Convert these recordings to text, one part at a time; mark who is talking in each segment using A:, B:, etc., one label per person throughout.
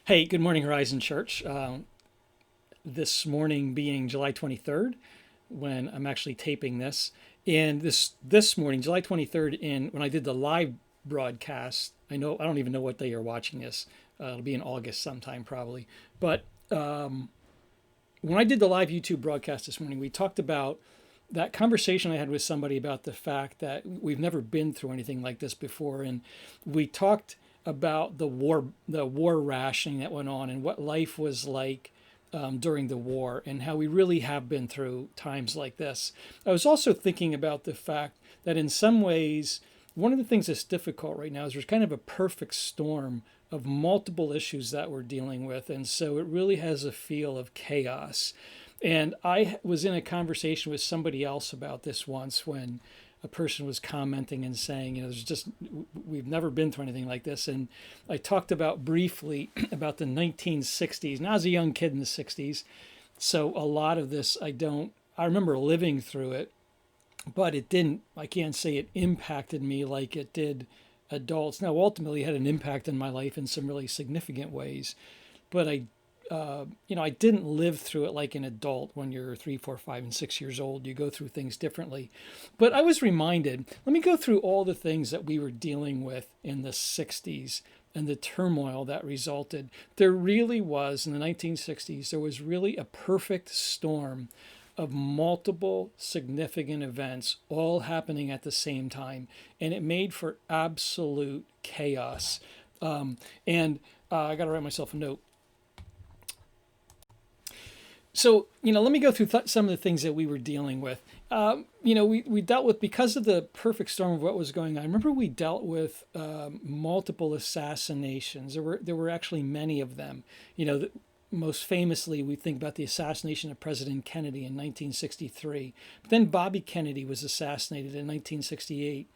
A: Hey, good morning, Horizon Church. This morning being July 23rd, when I'm actually taping this, and this morning, July 23rd, in when I did the live broadcast, I don't even know what day you're watching this. It'll be in August sometime probably, but when I did the live YouTube broadcast this morning, we talked about that conversation I had with somebody about the fact that we've never been through anything like this before, and we talked about the war rationing that went on, and what life was like during the war, and how we really have been through times like this. I was also thinking about the fact that in some ways, one of the things that's difficult right now is there's kind of a perfect storm of multiple issues that we're dealing with. And so it really has a feel of chaos. And I was in a conversation with somebody else about this once when a person was commenting and saying, we've never been through anything like this. And I talked about briefly about the 1960s. And I was a young kid in the 60s. So a lot of this, I remember living through it, but I can't say it impacted me like it did adults. Now, ultimately, it had an impact in my life in some really significant ways, but I didn't live through it like an adult. When you're 3, 4, 5, and 6 years old, you go through things differently. But I was reminded, let me go through all the things that we were dealing with in the 60s and the turmoil that resulted. There really was, in the 1960s, there was really a perfect storm of multiple significant events all happening at the same time, and it made for absolute chaos. And I got to write myself a note. So, let me go through some of the things that we were dealing with. We dealt with, because of the perfect storm of what was going on. I remember we dealt with multiple assassinations. There were actually many of them. Most famously, we think about the assassination of President Kennedy in 1963. But then Bobby Kennedy was assassinated in 1968.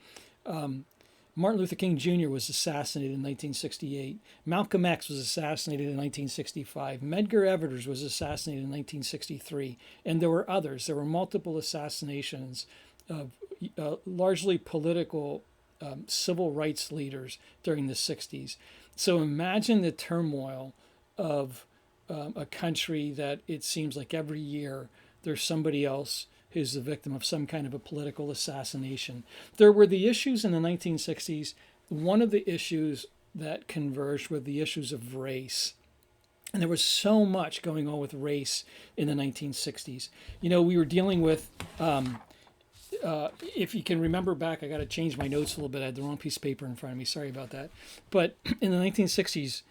A: Martin Luther King Jr. was assassinated in 1968. Malcolm X was assassinated in 1965. Medgar Evers was assassinated in 1963. And there were others. There were multiple assassinations of largely political civil rights leaders during the 60s. So imagine the turmoil of a country that it seems like every year there's somebody else who's the victim of some kind of a political assassination. There were the issues in the 1960s. One of the issues that converged were the issues of race. And there was so much going on with race in the 1960s. We were dealing with, if you can remember back, I got to change my notes a little bit. I had the wrong piece of paper in front of me. Sorry about that. But in the 1960s,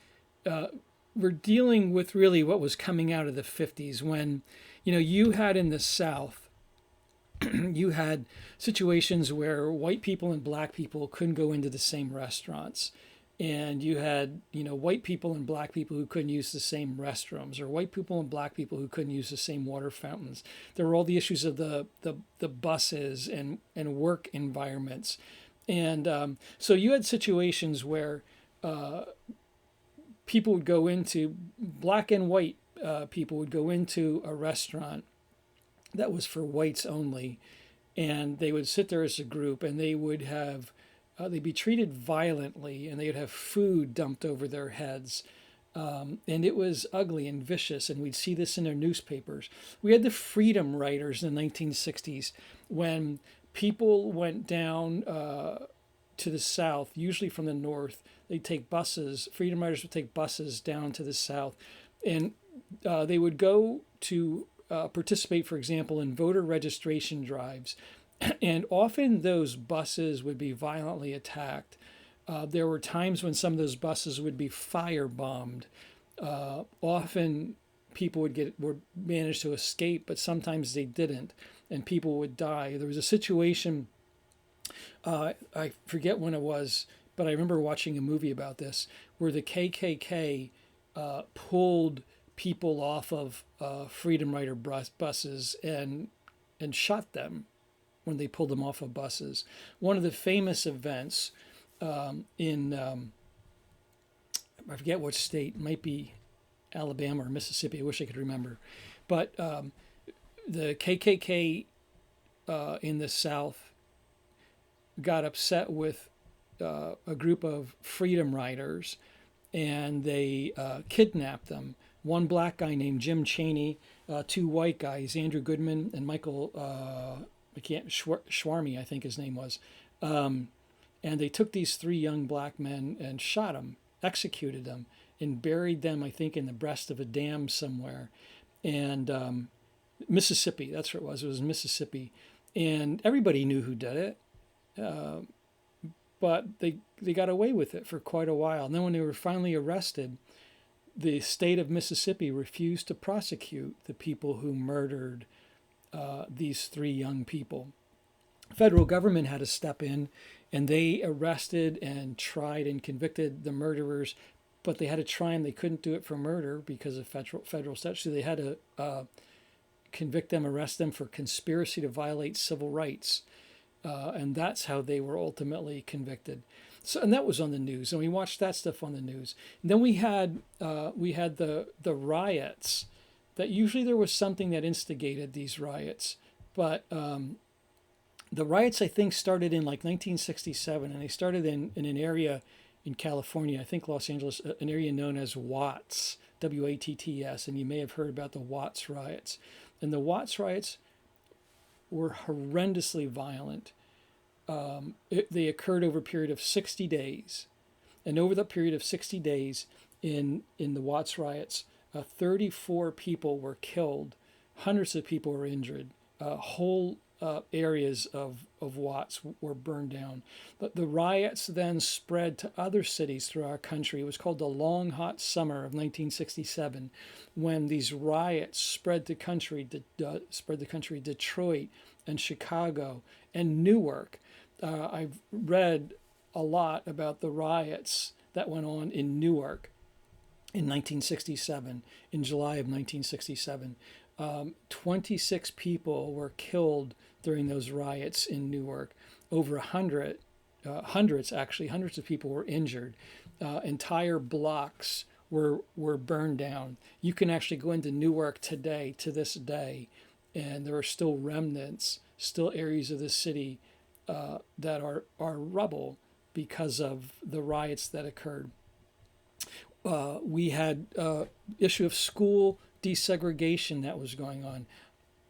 A: we're dealing with really what was coming out of the 50s when, you had in the South, you had situations where white people and black people couldn't go into the same restaurants. And you had, white people and black people who couldn't use the same restrooms, or white people and black people who couldn't use the same water fountains. There were all the issues of the buses and work environments. And so you had situations where people would go into, black and white people would go into a restaurant that was for whites only, and they would sit there as a group, and they would have they'd be treated violently, and they would have food dumped over their heads, and it was ugly and vicious, and we'd see this in their newspapers. We had the freedom riders in the 1960s when people went down to the south, usually from the north. They'd take buses. Freedom riders would take buses down to the south, and they would go to participate, for example, in voter registration drives. And often those buses would be violently attacked. There were times when some of those buses would be firebombed. Often people would manage to escape, but sometimes they didn't, and people would die. There was a situation, I forget when it was, but I remember watching a movie about this, where the KKK pulled people off of Freedom Rider buses and shot them when they pulled them off of buses. One of the famous events in I forget what state, it might be Alabama or Mississippi. I wish I could remember, but the KKK in the South got upset with a group of Freedom Riders, and they kidnapped them. One black guy named Jim Chaney, two white guys, Andrew Goodman and Michael I can't Schwarmy, I think his name was, and they took these three young black men and shot them, executed them, and buried them, I think, in the breast of a dam somewhere, and Mississippi. That's what it was. It was Mississippi, and everybody knew who did it. But they got away with it for quite a while. And then when they were finally arrested, the state of Mississippi refused to prosecute the people who murdered these three young people. The federal government had to step in, and they arrested and tried and convicted the murderers, but they had to try and they couldn't do it for murder because of federal statute. So they had to convict them, arrest them for conspiracy to violate civil rights. And that's how they were ultimately convicted. So, and that was on the news, and we watched that stuff on the news. And then we had the riots. That usually there was something that instigated these riots, but the riots I think started in like 1967, and they started in an area in California, I think Los Angeles, an area known as Watts, Watts, and you may have heard about the Watts riots. And the Watts riots were horrendously violent. They occurred over a period of 60 days. And over that period of 60 days in the Watts riots, 34 people were killed, hundreds of people were injured, whole areas of Watts were burned down. But the riots then spread to other cities through our country. It was called the Long Hot Summer of 1967, when these riots spread the country, Detroit and Chicago and Newark. I've read a lot about the riots that went on in Newark in 1967, in July of 1967. 26 people were killed during those riots in Newark. Over 100, hundreds of people were injured. Entire blocks were burned down. You can actually go into Newark today, to this day, and there are still remnants, still areas of the city that are rubble because of the riots that occurred. We had issue of school desegregation that was going on.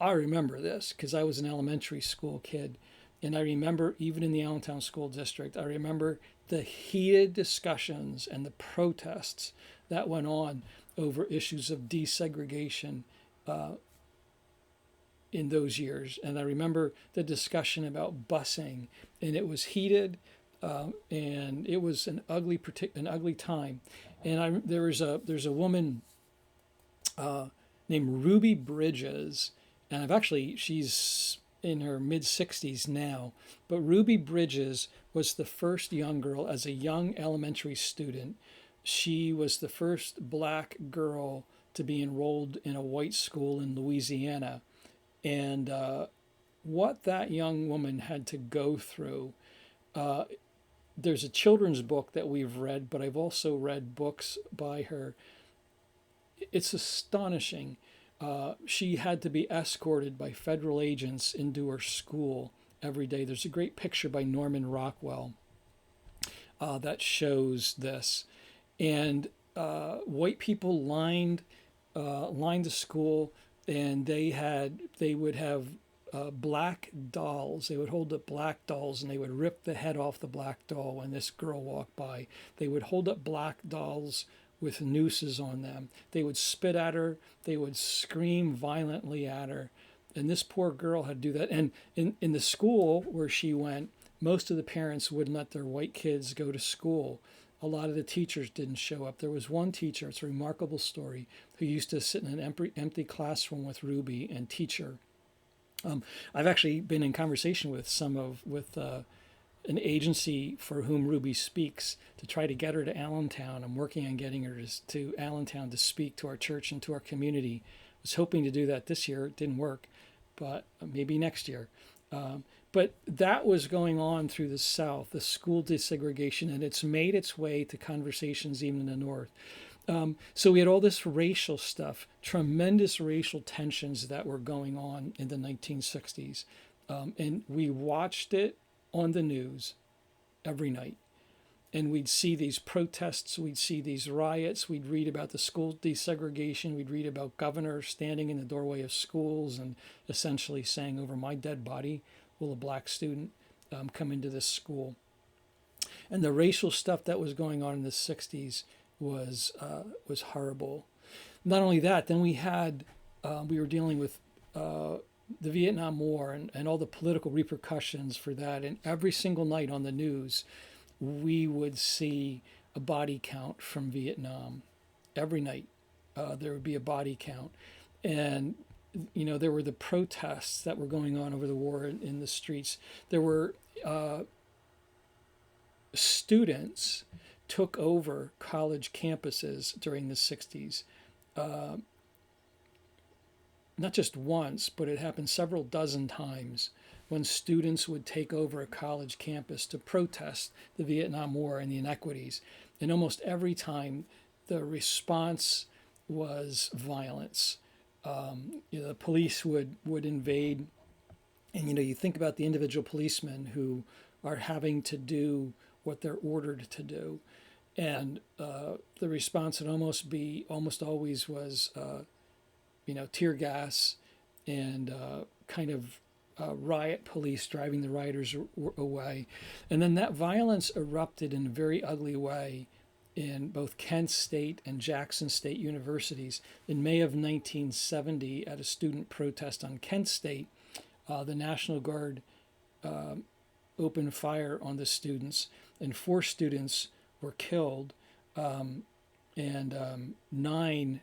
A: I remember this because I was an elementary school kid, and I remember even in the Allentown School District, I remember the heated discussions and the protests that went on over issues of desegregation in those years. And I remember the discussion about busing, and it was heated, and it was an ugly time. And there's a woman named Ruby Bridges, and she's in her mid 60s now, but Ruby Bridges was the first young girl, as a young elementary student, she was the first black girl to be enrolled in a white school in Louisiana. And what that young woman had to go through, there's a children's book that we've read, but I've also read books by her. It's astonishing. She had to be escorted by federal agents into her school every day. There's a great picture by Norman Rockwell that shows this. And white people lined the school, and they would have black dolls. They would hold up black dolls, and they would rip the head off the black doll when this girl walked by. They would hold up black dolls with nooses on them. They would spit at her. They would scream violently at her. And this poor girl had to do that. And in the school where she went, most of the parents wouldn't let their white kids go to school. A lot of the teachers didn't show up. There was one teacher, it's a remarkable story, who used to sit in an empty classroom with Ruby and teach her. I've actually been in conversation with an agency for whom Ruby speaks to try to get her to Allentown. I'm working on getting her to Allentown to speak to our church and to our community. I was hoping to do that this year. It didn't work, but maybe next year. But that was going on through the South, the school desegregation, and it's made its way to conversations even in the North. So we had all this racial stuff, tremendous racial tensions that were going on in the 1960s. And we watched it on the news every night. And we'd see these protests, we'd see these riots, we'd read about the school desegregation, we'd read about governors standing in the doorway of schools and essentially saying, over my dead body will a black student come into this school. And the racial stuff that was going on in the 60s was horrible. Not only that, then we were dealing with the Vietnam War and all the political repercussions for that. And every single night on the news, we would see a body count from Vietnam. Every night, there would be a body count. And, there were the protests that were going on over the war in the streets. There were students took over college campuses during the 60s. Not just once, but it happened several dozen times when students would take over a college campus to protest the Vietnam War and the inequities. And almost every time, the response was violence. The police would invade, and you think about the individual policemen who are having to do what they're ordered to do, and the response would almost always was tear gas and kind of riot police driving the rioters away. And then that violence erupted in a very ugly way in both Kent State and Jackson State universities. In May of 1970, at a student protest on Kent State, the National Guard opened fire on the students, and 4 students were killed, and 9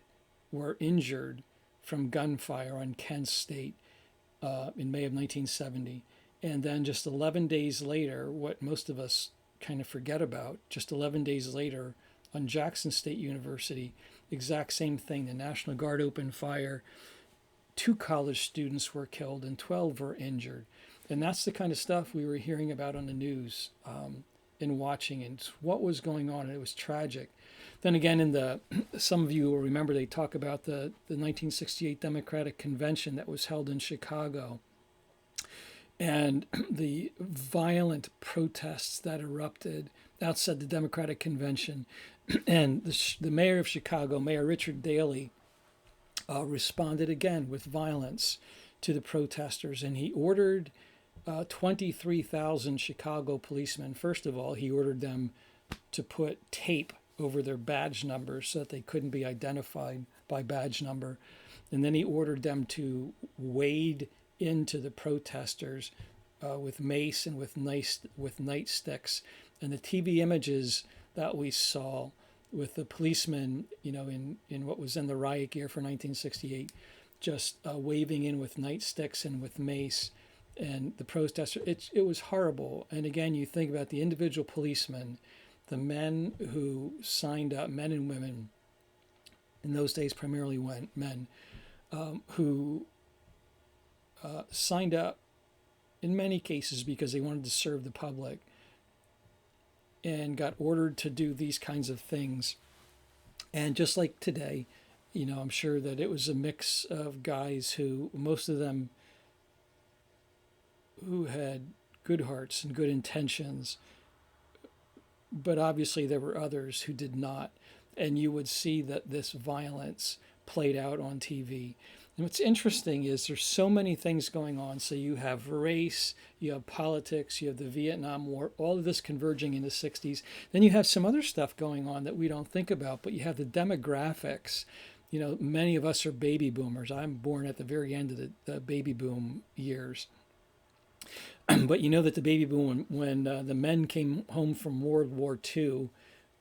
A: were injured from gunfire on Kent State in May of 1970. And then just 11 days later, what most of us kind of forget about, just 11 days later on Jackson State University, exact same thing. The National Guard opened fire. 2 college students were killed and 12 were injured. And that's the kind of stuff we were hearing about on the news and watching, and what was going on. And it was tragic. Then again, some of you will remember they talk about the 1968 Democratic Convention that was held in Chicago, and the violent protests that erupted outside the Democratic Convention. And the mayor of Chicago, Mayor Richard Daley, responded again with violence to the protesters, and he ordered 23,000 Chicago policemen. First of all, he ordered them to put tape over their badge numbers so that they couldn't be identified by badge number. And then he ordered them to wade into the protesters with mace and with nightsticks. And the TV images that we saw with the policemen, in what was in the riot gear for 1968, just waving in with nightsticks and with mace, and the protesters, it was horrible. And again, you think about the individual policemen, the men who signed up, men and women, in those days primarily men, who signed up in many cases because they wanted to serve the public and got ordered to do these kinds of things. And just like today, I'm sure that it was a mix of guys who, most of them, who had good hearts and good intentions, but obviously there were others who did not. And you would see that this violence played out on TV. And what's interesting is there's so many things going on. So you have race, you have politics, you have the Vietnam War, all of this converging in the 60s. Then you have some other stuff going on that we don't think about, but you have the demographics. Many of us are baby boomers. I'm born at the very end of the baby boom years. But you know that the baby boom, when the men came home from World War II,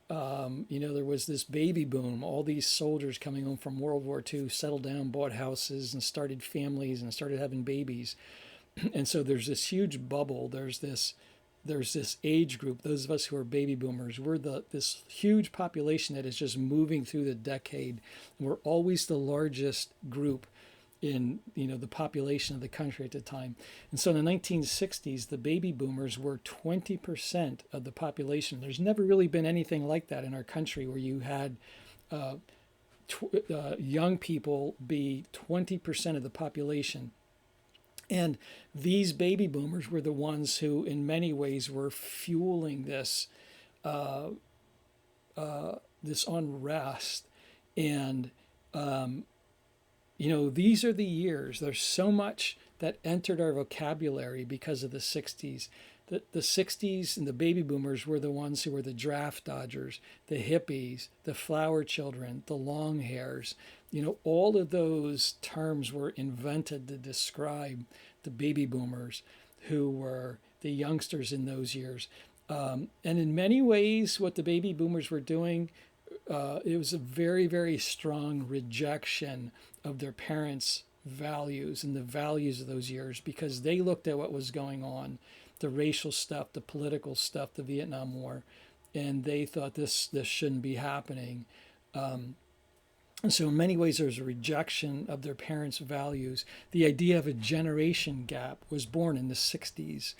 A: there was this baby boom. All these soldiers coming home from World War II settled down, bought houses, and started families and started having babies. And so there's this huge bubble. There's this age group. Those of us who are baby boomers, we're this huge population that is just moving through the decade. We're always the largest group in the population of the country at the time. And so in the 1960s, the baby boomers were 20% of the population. There's never really been anything like that in our country, where you had young people be 20% of the population. And these baby boomers were the ones who in many ways were fueling this this unrest. And, these are the years. There's so much that entered our vocabulary because of the 60s. The 60s and the baby boomers were the ones who were the draft dodgers, the hippies, the flower children, the long hairs. All of those terms were invented to describe the baby boomers who were the youngsters in those years. And in many ways, what the baby boomers were doing, it was a very, very strong rejection of their parents' values and the values of those years, because they looked at what was going on, the racial stuff, the political stuff, the Vietnam War, and they thought this shouldn't be happening. And so in many ways, there's a rejection of their parents' values. The idea of a generation gap was born in the 60s.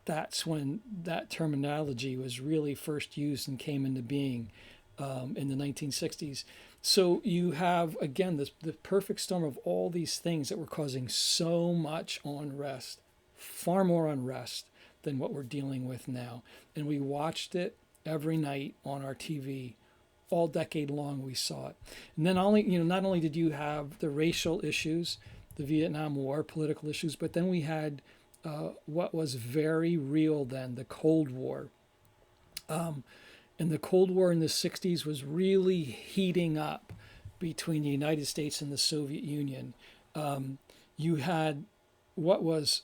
A: That's when that terminology was really first used and came into being in the 1960s. So you have, again, the perfect storm of all these things that were causing so much unrest, far more unrest than what we're dealing with now. And we watched it every night on our TV. All decade long, we saw it. And then not only did you have the racial issues, the Vietnam War, political issues, but then we had what was very real then, the Cold War. And the Cold War in the 60s was really heating up between the United States and the Soviet Union. You had what was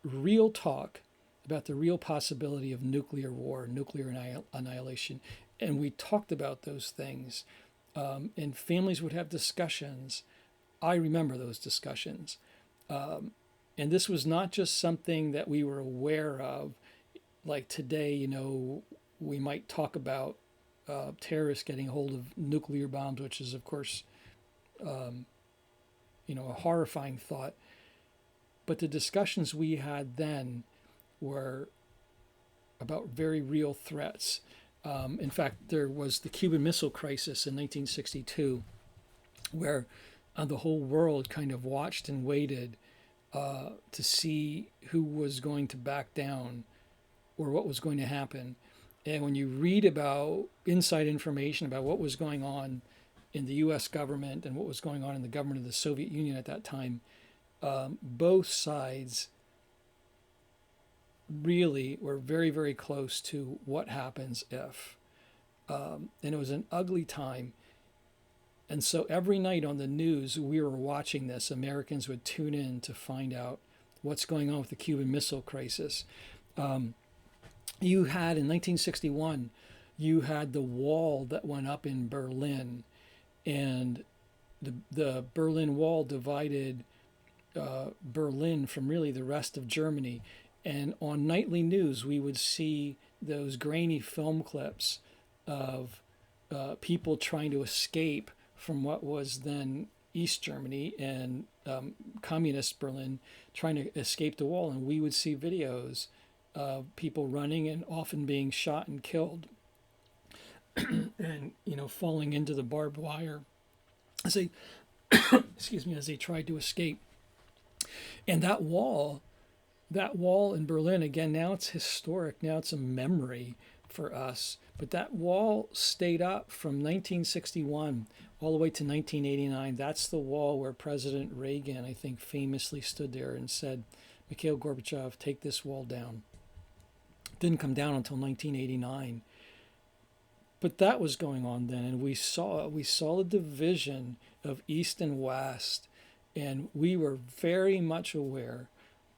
A: real talk about the real possibility of nuclear war, nuclear annihilation. And we talked about those things. And families would have discussions. I remember those discussions. And this was not just something that we were aware of. Like today, we might talk about terrorists getting hold of nuclear bombs, which is, of course, a horrifying thought. But the discussions we had then were about very real threats. In fact, there was the Cuban Missile Crisis in 1962, where the whole world kind of watched and waited to see who was going to back down or what was going to happen. And when you read about inside information about what was going on in the U.S. government and what was going on in the government of the Soviet Union at that time, both sides really were very, very close to what happens if. And it was an ugly time. And so every night on the news, we were watching this. Americans would tune in to find out what's going on with the Cuban Missile Crisis. You had, in 1961, you had the wall that went up in Berlin. And the Berlin Wall divided Berlin from really the rest of Germany. And on nightly news, we would see those grainy film clips of people trying to escape from what was then East Germany and communist Berlin, trying to escape the wall. And we would see videos of people running and often being shot and killed and, falling into the barbed wire as they, as they tried to escape. And that wall in Berlin, again, now it's historic. Now it's a memory for us. But that wall stayed up from 1961 all the way to 1989. That's the wall where President Reagan, I think, famously stood there and said, Mikhail Gorbachev, take this wall down. It didn't come down until 1989. But that was going on then, and we saw the division of East and West, and we were very much aware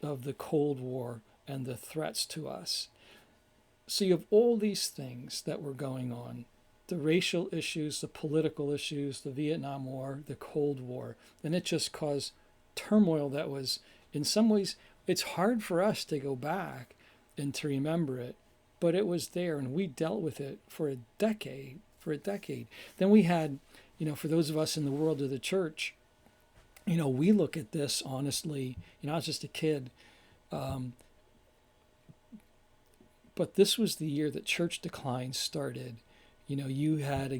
A: of the Cold War and the threats to us. So you have all these things that were going on, the racial issues, the political issues, the Vietnam War, the Cold War, and it just caused turmoil that was, in some ways, it's hard for us to go back and to remember it, but it was there, and we dealt with it for a decade. Then we had, for those of us in the world of the church, we look at this honestly. I was just a kid. But this was the year that church decline started. You had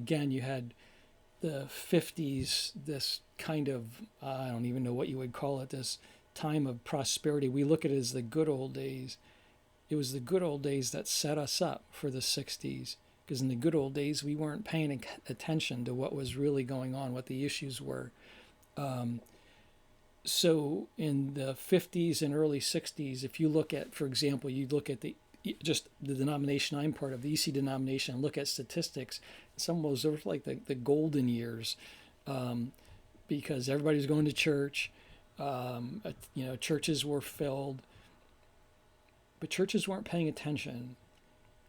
A: the 50s, this kind of, I don't even know what you would call it, this time of prosperity. We look at it as the good old days. It was the good old days that set us up for the 60s. Because in the good old days, we weren't paying attention to what was really going on, what the issues were. Um, so in the 50s and early 60s, if you look at, for example, you look at just the denomination I'm part of, the EC denomination, and look at statistics, some of those are like the golden years, because everybody's going to church. Churches were filled, but churches weren't paying attention.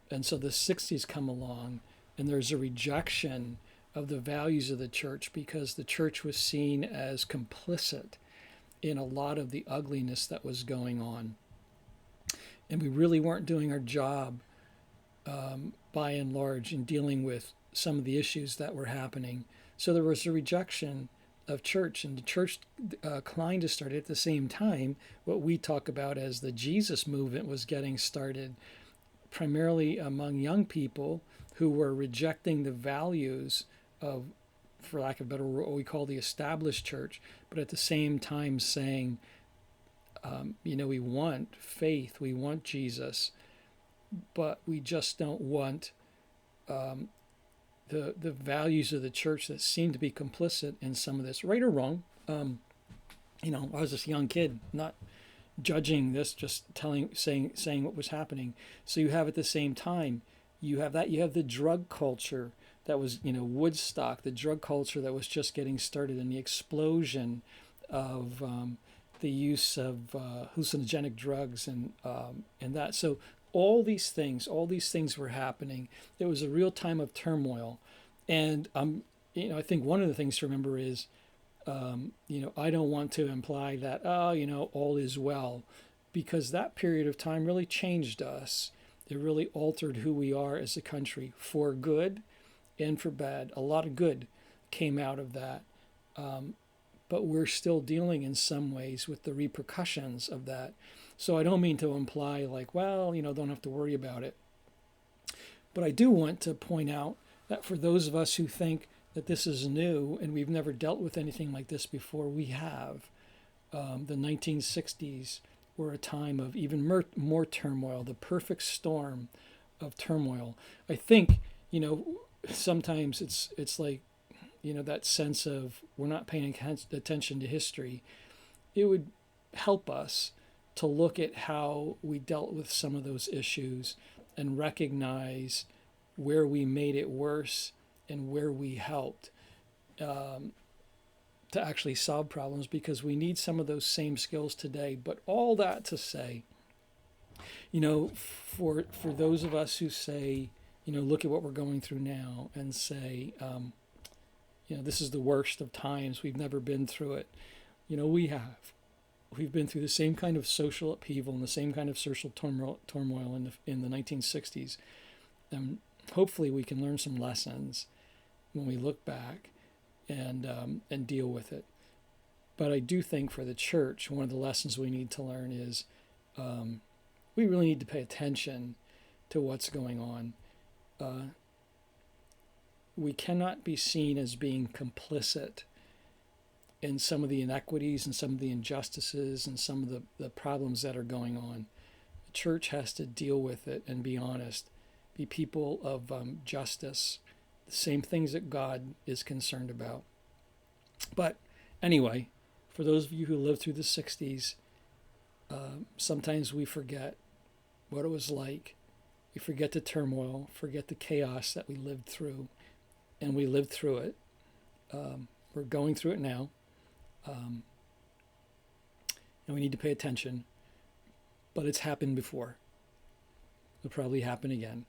A: And so the 60s come along, and there's a rejection of the values of the church because the church was seen as complicit in a lot of the ugliness that was going on. And we really weren't doing our job, by and large, in dealing with some of the issues that were happening. So there was a rejection of church, and the church Klein to start at the same time. What we talk about as the Jesus movement was getting started, primarily among young people who were rejecting the values of, for lack of a better word, what we call the established church, but at the same time saying, we want faith, we want Jesus, but we just don't want the values of the church that seem to be complicit in some of this, right or wrong. I was this young kid, not judging this, just saying what was happening. So you have at the same time, you have the drug culture that was, Woodstock, the drug culture that was just getting started, and the explosion of the use of hallucinogenic drugs and that. So all these things were happening. It was a real time of turmoil, and I think one of the things to remember is, I don't want to imply that all is well, because that period of time really changed us. It really altered who we are as a country, for good and for bad. A lot of good came out of that. But we're still dealing in some ways with the repercussions of that. So I don't mean to imply like, don't have to worry about it. But I do want to point out that for those of us who think that this is new and we've never dealt with anything like this before, we have. The 1960s were a time of even more turmoil, the perfect storm of turmoil. I think, sometimes it's like, that sense of we're not paying attention to history. It would help us to look at how we dealt with some of those issues and recognize where we made it worse and where we helped to actually solve problems, because we need some of those same skills today. But all that to say, for those of us who say, look at what we're going through now and say, this is the worst of times. We've never been through it. We have. We've been through the same kind of social upheaval and the same kind of social turmoil in the 1960s. And hopefully we can learn some lessons when we look back and deal with it. But I do think for the church, one of the lessons we need to learn is we really need to pay attention to what's going on. We cannot be seen as being complicit in some of the inequities and some of the injustices and some of the problems that are going on. The church has to deal with it and be honest, be people of justice, the same things that God is concerned about. But anyway, for those of you who lived through the 60s, sometimes we forget what it was like. We forget the turmoil, forget the chaos that we lived through. And we lived through it. We're going through it now. And we need to pay attention. But it's happened before. It'll probably happen again.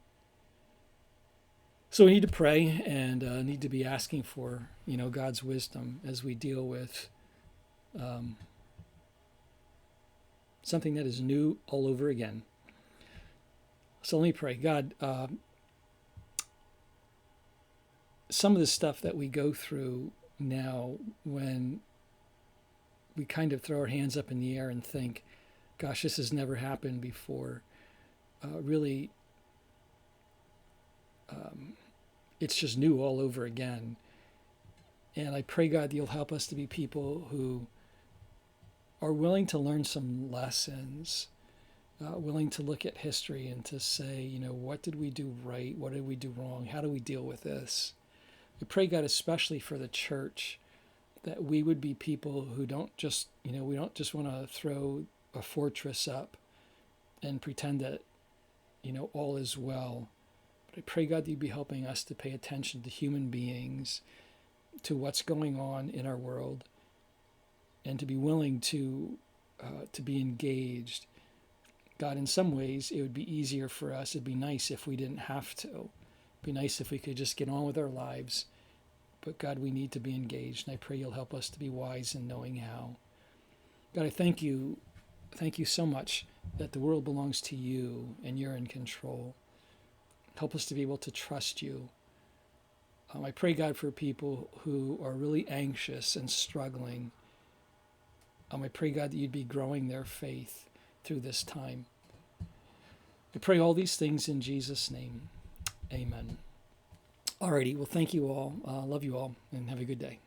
A: So we need to pray and need to be asking for, God's wisdom as we deal with something that is new all over again. So let me pray. God, some of the stuff that we go through now, when we kind of throw our hands up in the air and think, gosh, this has never happened before, really, it's just new all over again. And I pray, God, that you'll help us to be people who are willing to learn some lessons willing to look at history and to say, what did we do right? What did we do wrong? How do we deal with this? We pray, God, especially for the church, that we would be people who don't just, we don't just want to throw a fortress up and pretend that, all is well. But I pray, God, that you'd be helping us to pay attention to human beings, to what's going on in our world, and to be willing to be engaged. God, in some ways, it would be easier for us. It'd be nice if we didn't have to. It'd be nice if we could just get on with our lives. But God, we need to be engaged, and I pray you'll help us to be wise in knowing how. God, I thank you so much that the world belongs to you and you're in control. Help us to be able to trust you. I pray, God, for people who are really anxious and struggling. I pray, God, that you'd be growing their faith through this time. I pray all these things in Jesus' name. Amen. Alrighty, well, thank you all. Love you all, and have a good day.